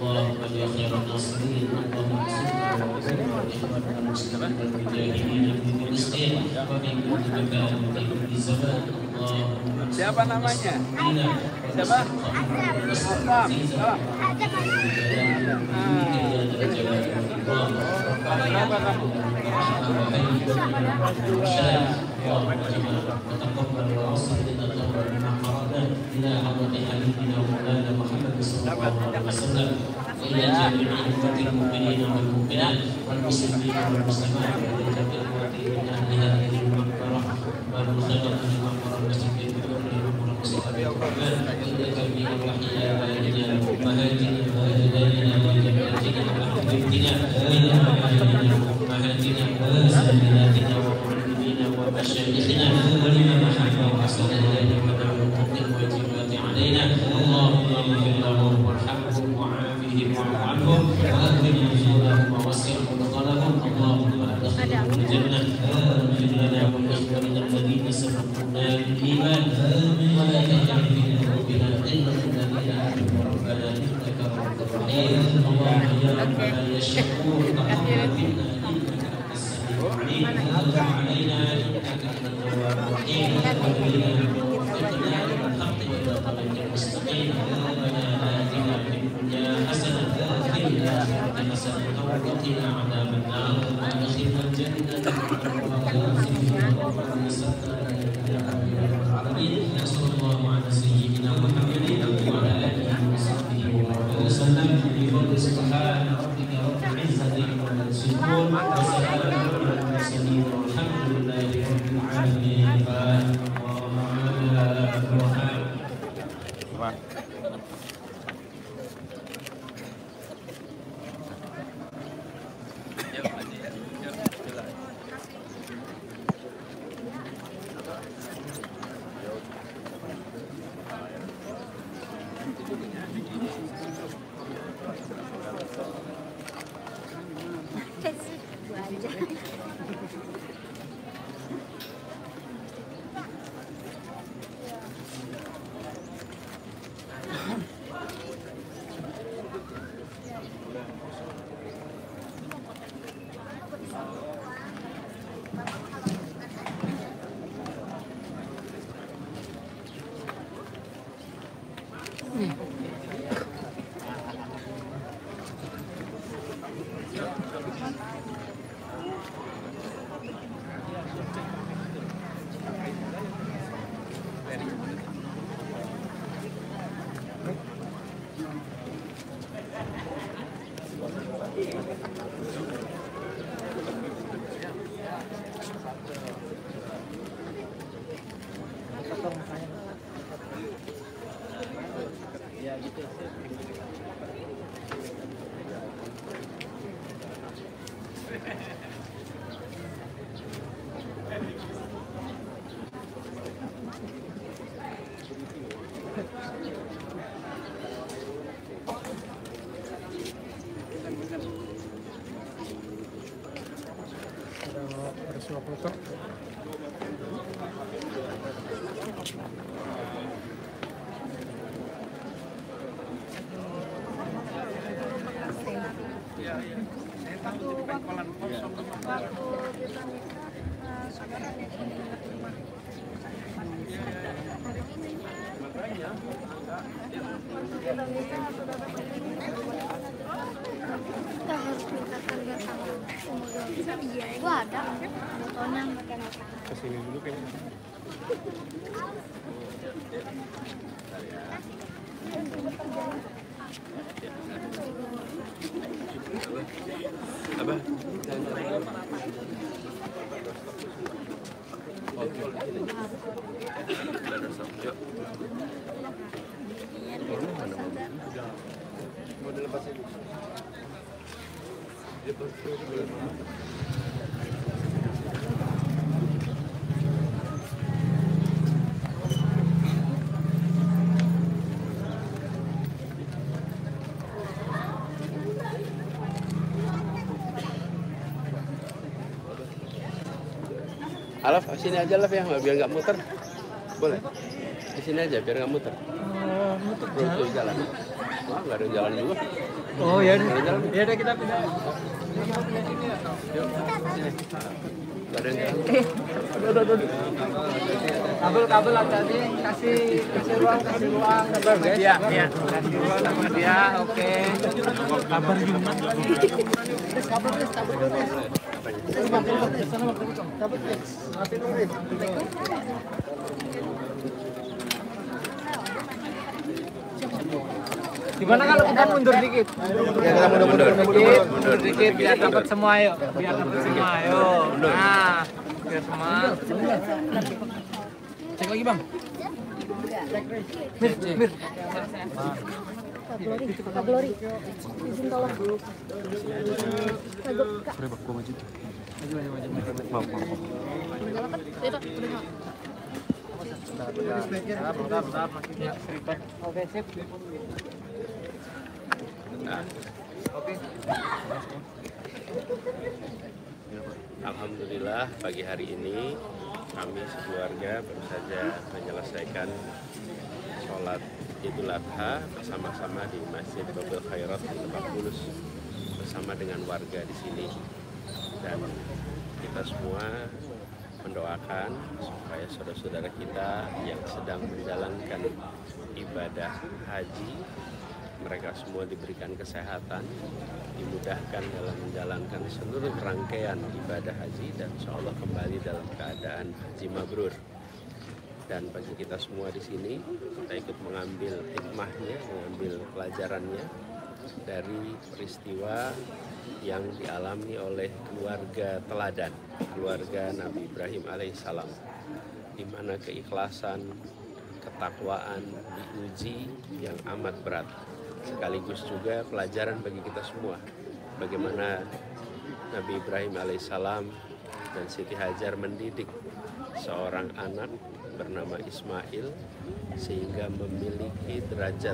اللهم يا خير الناصرين اللهم انصرنا وانصرنا واخواننا المسلمين والمجاهدين في فلسطين وفي كل مكان وفي كل زمان. اللهم siapa namanya? Siapa? إلى جميع أمة المؤمنين والمؤمنات والمسلمين والمسلمات والجميع من أهل هذه المقبرة والمخلد من المقبرة المسجد إنك بنا وحي آبائنا وأمهاتنا وأجدادنا وجداتنا وأحبابنا إلى آبائنا وأمهاتنا وأساتذتنا ومعلمينا ومشايخنا ولمن أحب وأحسن إلينا ونعم الواجبات علينا. اللهم اغفر لهم وارحمهم وعافهم واعف عنهم وأكرم نزولهم ووسع مدخلهم. اللهم أدخلهم الجنة واغفر لنا ولإخواننا الذين سبقونا بالإيمان ولا تجعل في قلوبنا غلا للذين آمنوا ربنا إنك رؤوف رحيم. اللهم يا ربنا يا شكور تقبل منا إنك أنت السميع العليم وتب علينا إنك أنت التواب الرحيم وإلى وفقنا إلى الحق وإلى طريق المستقيم. ربنا آتنا في الدنيا حسنة وفي الآخرة حسنة وقنا عذاب النار وأدخلنا الجنة صلى الله على سيدنا محمد وعلى آله وصحبه وسلم. بفضل سبحان ربك رب العزة عما يصفون وسلام على المرسلين والحمد لله رب العالمين. Kita harus minta kerja sama umur. Gua ada fotonya pakai apa? Kesini dulu kayaknya. Apa? Oke. Mau dilepas ini. Alaf, sini aja Alaf ya, biar nggak muter. Boleh? Di sini aja biar nggak muter. Muter jalan. Wah, nggak ada jalan juga. Oh ya, ya udah kita pindah. Nggak ada jalan. Kabel hati-hati, kasih ruang. Sabar guys. Iya. Kasih ruang sama dia. Oke. Kabar gimana? Gimana kalau kita mundur dikit? Ya, kita mundur dikit biar dapat semua yuk. Biar dapat semua yuk. Nah, biar semua. Cek lagi bang. Mir. Kak Glory, izin tolong. Oke, sip. Nah, alhamdulillah pagi hari ini kami sekeluarga baru saja menyelesaikan sholat Idul Adha bersama-sama di Masjid Babul Khairat di Lebak Bulus bersama dengan warga di sini, dan kita semua mendoakan supaya saudara-saudara kita yang sedang menjalankan ibadah haji, mereka semua diberikan kesehatan, dimudahkan dalam menjalankan seluruh rangkaian ibadah haji, dan insya Allah kembali dalam keadaan haji mabrur. Dan bagi kita semua di sini, kita ikut mengambil hikmahnya, mengambil pelajarannya dari peristiwa yang dialami oleh keluarga teladan, keluarga Nabi Ibrahim alaihissalam, di mana keikhlasan, ketakwaan diuji yang amat berat. Sekaligus juga pelajaran bagi kita semua, bagaimana Nabi Ibrahim alaihissalam dan Siti Hajar mendidik seorang anak bernama Ismail sehingga memiliki derajat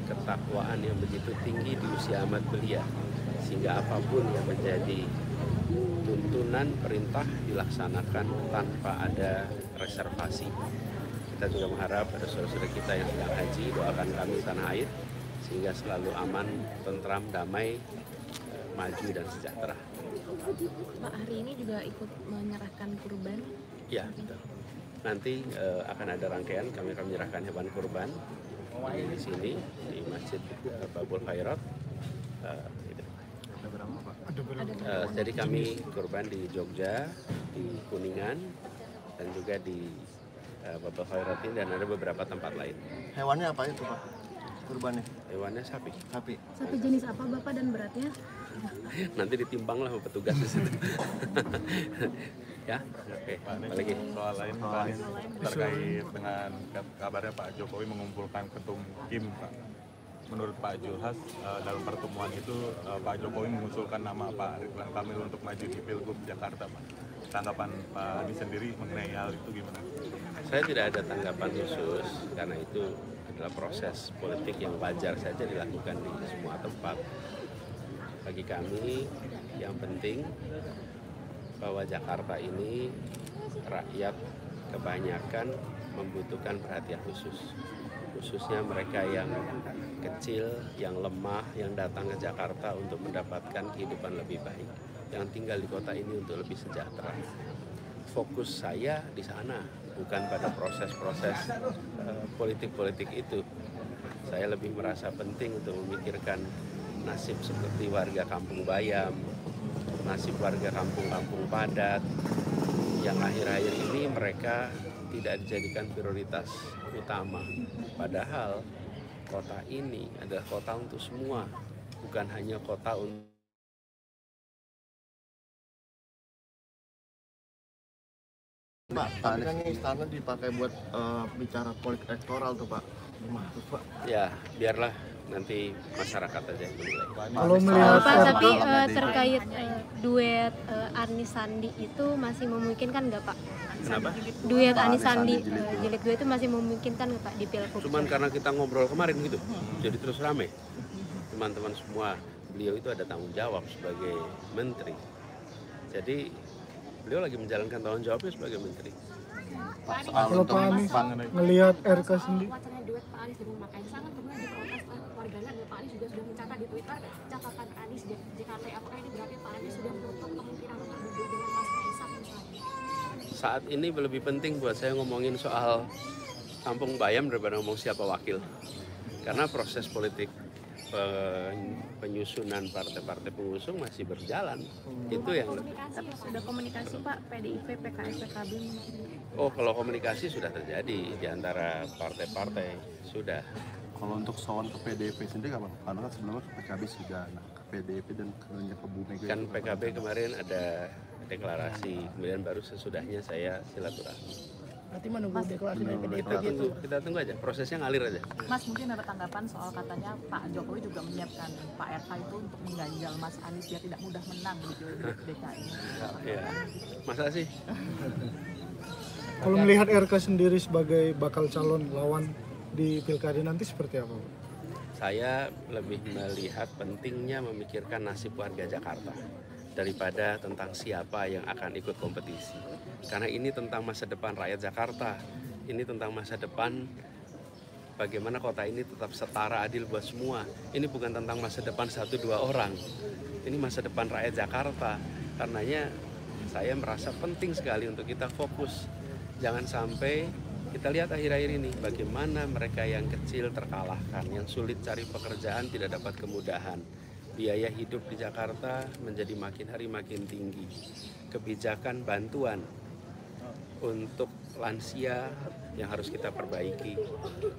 ketakwaan yang begitu tinggi di usia amat belia, sehingga apapun yang menjadi tuntunan perintah dilaksanakan tanpa ada reservasi. Kita juga mengharap pada saudara-saudara kita yang sedang haji, doakan kami tanah air sehingga selalu aman, tentram, damai, maju dan sejahtera. Pak, hari ini juga ikut menyerahkan kurban? Ya, betul. Nanti akan ada rangkaian, kami akan menyerahkan hewan kurban di sini di Masjid Babul Khairat. Jadi kami kurban di Jogja, di Kuningan, dan juga di Babul Khairat ini, dan ada beberapa tempat lain. Hewannya apa itu Pak? Kurbannya? Hewannya sapi. Sapi. Sapi jenis apa Bapak dan beratnya? Nanti ditimbang lah sama petugas di situ. Ya, oke. Lagi soal lain Pak, terkait dengan kabarnya Pak Jokowi mengumpulkan ketum Kim Pak. Menurut Pak Julhas, dalam pertemuan itu Pak Jokowi mengusulkan nama Pak Ridwan Kamil untuk maju di Pilgub Jakarta Pak. Tanggapan Pak Adi sendiri mengenai hal itu gimana? Saya tidak ada tanggapan khusus karena itu adalah proses politik yang wajar saja dilakukan di semua tempat. Bagi kami yang penting bahwa Jakarta ini rakyat kebanyakan membutuhkan perhatian khusus, khususnya mereka yang kecil, yang lemah, yang datang ke Jakarta untuk mendapatkan kehidupan lebih baik, yang tinggal di kota ini untuk lebih sejahtera. Fokus saya di sana, bukan pada proses-proses politik-politik itu. Saya lebih merasa penting untuk memikirkan nasib seperti warga Kampung Bayam, nasib warga kampung-kampung padat, yang akhir-akhir ini mereka tidak dijadikan prioritas utama. Padahal kota ini adalah kota untuk semua, bukan hanya kota untuk Pak, tapi kan ini istana dipakai buat bicara politik elektoral tuh Pak. Gimana tuh Pak? ya biarlah nanti masyarakat aja yang menilai. Kalau melihat Pak, tapi terkait duet Anies Sandi itu masih memungkinkan nggak Pak? Kenapa? Duet Anies Sandi jilid 2 itu masih memungkinkan nggak Pak di Pilgub? Cuman karena kita ngobrol kemarin gitu, jadi terus rame. Teman-teman semua, beliau itu ada tanggung jawab sebagai menteri. Jadi beliau lagi menjalankan tanggung jawabnya sebagai menteri. kalau Pak Anies ngelihat RK sendiri, Wacana duet Pak Anies dengan Makassar sangat kemudian diprotes warganet di Twitter catatan Anies JKT, apakah ini berarti Pak Anies sudah menutup kemungkinan untuk duduk dengan Mas Kaisang misalnya? Saat ini lebih penting buat saya ngomongin soal Kampung Bayam daripada ngomong siapa wakil. Karena proses politik penyusunan partai-partai pengusung masih berjalan. Itu yang Tapi sudah komunikasi Pak, PDIP, PKS, PKB. Oh, kalau komunikasi sudah terjadi di antara partai-partai, sudah. Kalau untuk soal ke PDIP sendiri nggak bang? Karena kan sebelumnya ke PKB sudah, nah ke PDIP dan ke Bu Mega. Kan PKB kemarin ada deklarasi, kemudian baru sesudahnya saya silaturahmi. Berarti menunggu deklarasi dari PDIP gitu. Kita tunggu aja, prosesnya ngalir aja. Mas, mungkin ada tanggapan soal katanya Pak Jokowi juga menyiapkan Pak RK itu untuk mengganjal Mas Anies dia tidak mudah menang di DKI. Ya, masa sih? Kalau melihat RK sendiri sebagai bakal calon lawan di pilkada nanti seperti apa? Saya lebih melihat pentingnya memikirkan nasib warga Jakarta daripada tentang siapa yang akan ikut kompetisi. Karena ini tentang masa depan rakyat Jakarta. Ini tentang masa depan bagaimana kota ini tetap setara, adil buat semua. Ini bukan tentang masa depan 1-2 orang. Ini masa depan rakyat Jakarta. Karenanya saya merasa penting sekali untuk kita fokus. Jangan sampai kita lihat akhir-akhir ini bagaimana mereka yang kecil terkalahkan, yang sulit cari pekerjaan tidak dapat kemudahan. Biaya hidup di Jakarta menjadi makin hari makin tinggi. Kebijakan bantuan untuk lansia yang harus kita perbaiki,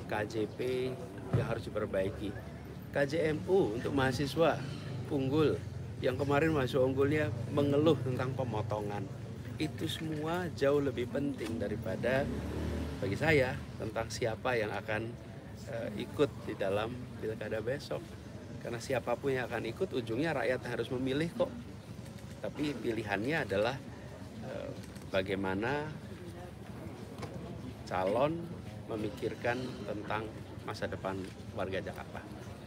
KJP yang harus diperbaiki, KJMU untuk mahasiswa unggul yang kemarin mahasiswa unggulnya mengeluh tentang pemotongan. Itu semua jauh lebih penting daripada bagi saya tentang siapa yang akan ikut di dalam pilkada besok. Karena siapapun yang akan ikut ujungnya rakyat harus memilih kok. Tapi pilihannya adalah bagaimana calon memikirkan tentang masa depan warga Jakarta.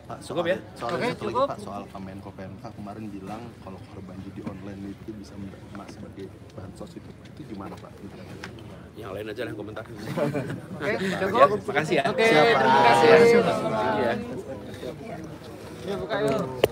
Pak, cukup ya? Soal satu lagi Pak, soal Kemenko PMK kemarin bilang kalau korban judi online itu bisa menerima sebagai bansos itu gimana Pak? Yang lain aja yang komentar. Oke, cukup. Makasih ya. Oke, terima kasih. Iya. Ya, buka yuk.